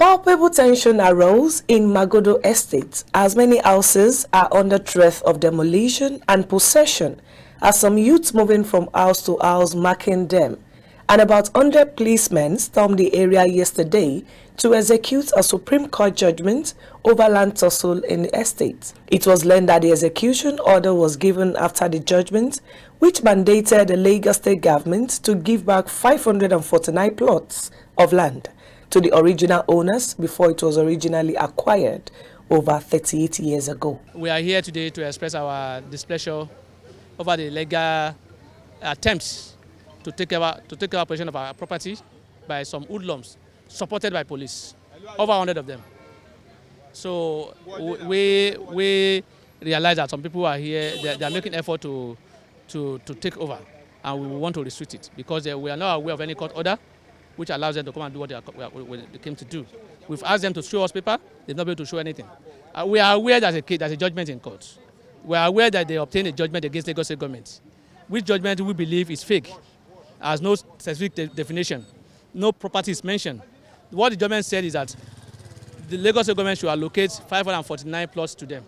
Palpable tension arose in Magodo estate as many houses are under threat of demolition and possession as some youths moving from house to house marking them. And about 100 policemen stormed the area yesterday to execute a Supreme Court judgment over land tussle in the estate. It was learned that the execution order was given after the judgment, which mandated the Lagos state government to give back 549 plots of land to the original owners before it was originally acquired over 38 years ago. We are here today to express our displeasure over the legal attempts to take over possession of our property by some hoodlums supported by police, over 100 of them. So we realize that some people are here, they are making effort to take over, and we want to restrict it because we are not aware of any court order which allows them to come and do what they came to do. We've asked them to show us paper, they've not been able to show anything. We are aware there's a judgment in court. We are aware that they obtained a judgment against Lagos State government, which judgment we believe is fake, has no specific definition, no property is mentioned. What the judgment said is that the Lagos State government should allocate 549 plots to them.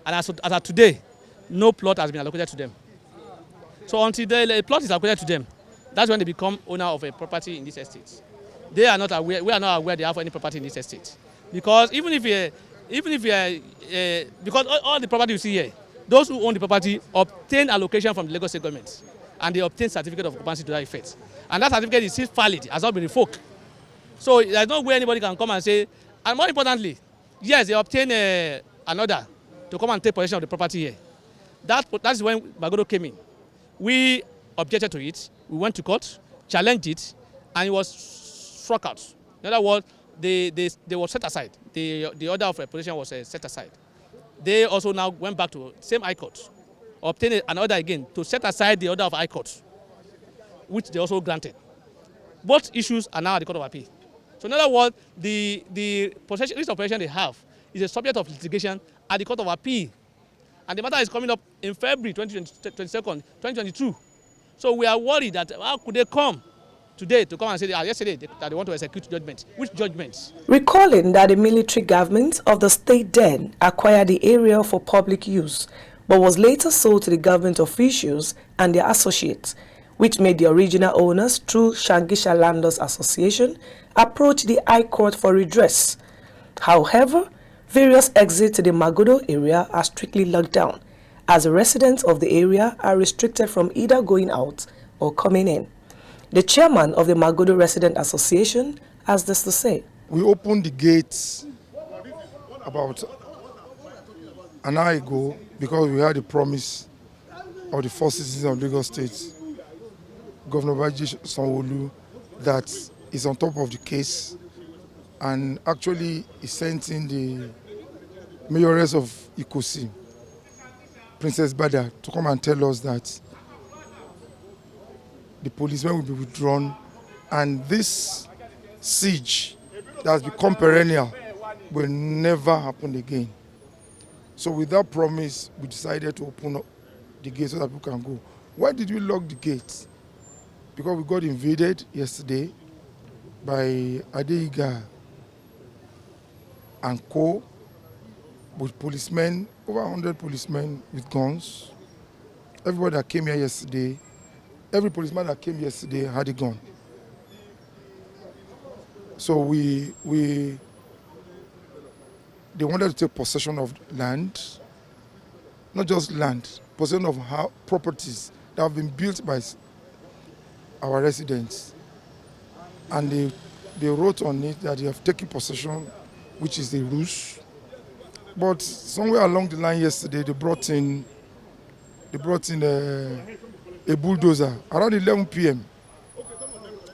And as of today, no plot has been allocated to them. So until the plot is allocated to them, that's when they become owner of a property in this estate. They are not aware. We are not aware they have any property in this estate, because because all the property you see here, those who own the property obtain allocation from the Lagos State government, and they obtain certificate of occupancy to that effect, and that certificate is still valid, has not been revoked. So there's no way anybody can come and say. And more importantly, yes, they obtain an order to come and take possession of the property here. That's when Magodo came in. We objected to it. We went to court, challenged it, and it was struck out. In other words, they were set aside. The order of possession was set aside. They also now went back to same High Court, obtained an order again to set aside the order of High Court, which they also granted. Both issues are now at the Court of Appeal. So in other words, the list of possession they have is a subject of litigation at the Court of Appeal. And the matter is coming up in February 2022. So we are worried that how could they come today to come and say yesterday that they want to execute judgment. Which judgments? Recalling that the military government of the state then acquired the area for public use, but was later sold to the government officials and their associates, which made the original owners, through Shangisha Landers Association, approach the High Court for redress. However, various exits to the Magodo area are strictly locked down, as the residents of the area are restricted from either going out or coming in. The chairman of the Magodo Resident Association has this to say. We opened the gates about an hour ago because we had a promise of the first citizens of Lagos State, Governor Baji Sanwo-Olu, that is on top of the case, and actually is sent in the mayoress of Ikosi, Princess Bada, to come and tell us that the policemen will be withdrawn, and this siege that has become perennial will never happen again. So with that promise, we decided to open up the gate so that people can go. Why did we lock the gates? Because we got invaded yesterday by Adeiga and co, with policemen, over 100 policemen with guns. Everybody that came here yesterday, every policeman that came yesterday had a gun. So they wanted to take possession of land, not just land, possession of properties that have been built by our residents. And they wrote on it that they have taken possession, which is the ruse. But somewhere along the line yesterday, they brought in a bulldozer around 11 p.m.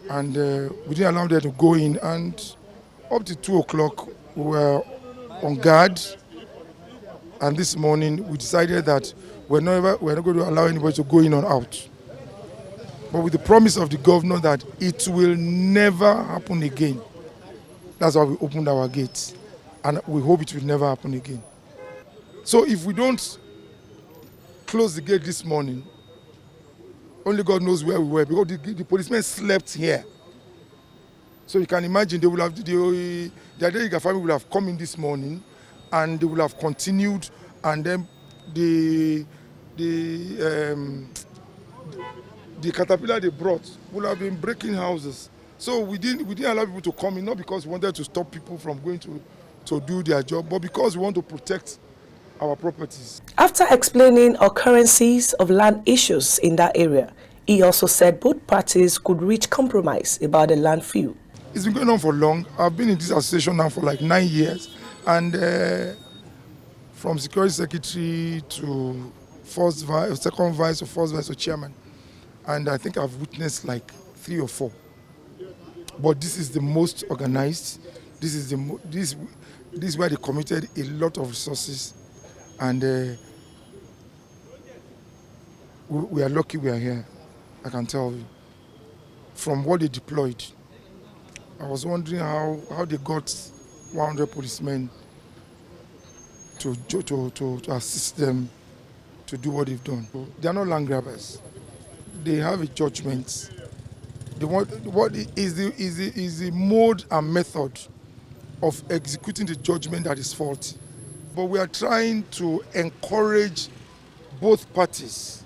and we didn't allow them to go in. And up to 2 o'clock, we were on guard. And this morning, we decided that we're not going to allow anybody to go in or out. But with the promise of the governor that it will never happen again. That's why we opened our gates. And we hope it will never happen again. So if we don't close the gate this morning, only God knows where we were, because the policemen slept here. So you can imagine they will have the Adeyinka family will have come in this morning, and they will have continued, and then the caterpillar they brought will have been breaking houses. So we didn't allow people to come in, not because we wanted to stop people from going to do their job, but because we want to protect our properties. After explaining occurrences of land issues in that area, he also said both parties could reach compromise about the land feud. It's been going on for long. I've been in this association now for like 9 years, and from security secretary to second vice or first vice or chairman, and I think I've witnessed like 3 or 4. But this is the most organized. This is where they committed a lot of resources, and we are lucky we are here. I can tell you from what they deployed. I was wondering how they got 100 policemen to assist them to do what they've done. They are not land grabbers. They have a judgment. They want what is the mode and method of executing the judgment that is faulty. But we are trying to encourage both parties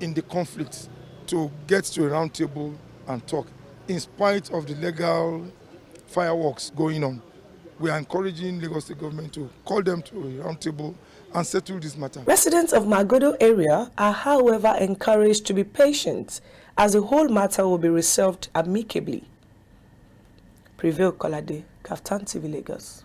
in the conflict to get to a round table and talk. In spite of the legal fireworks going on, we are encouraging Lagos State government to call them to a round table and settle this matter. Residents of Magodo area are, however, encouraged to be patient as the whole matter will be resolved amicably. Prevail Kolade, KAFTAN TV Lagos.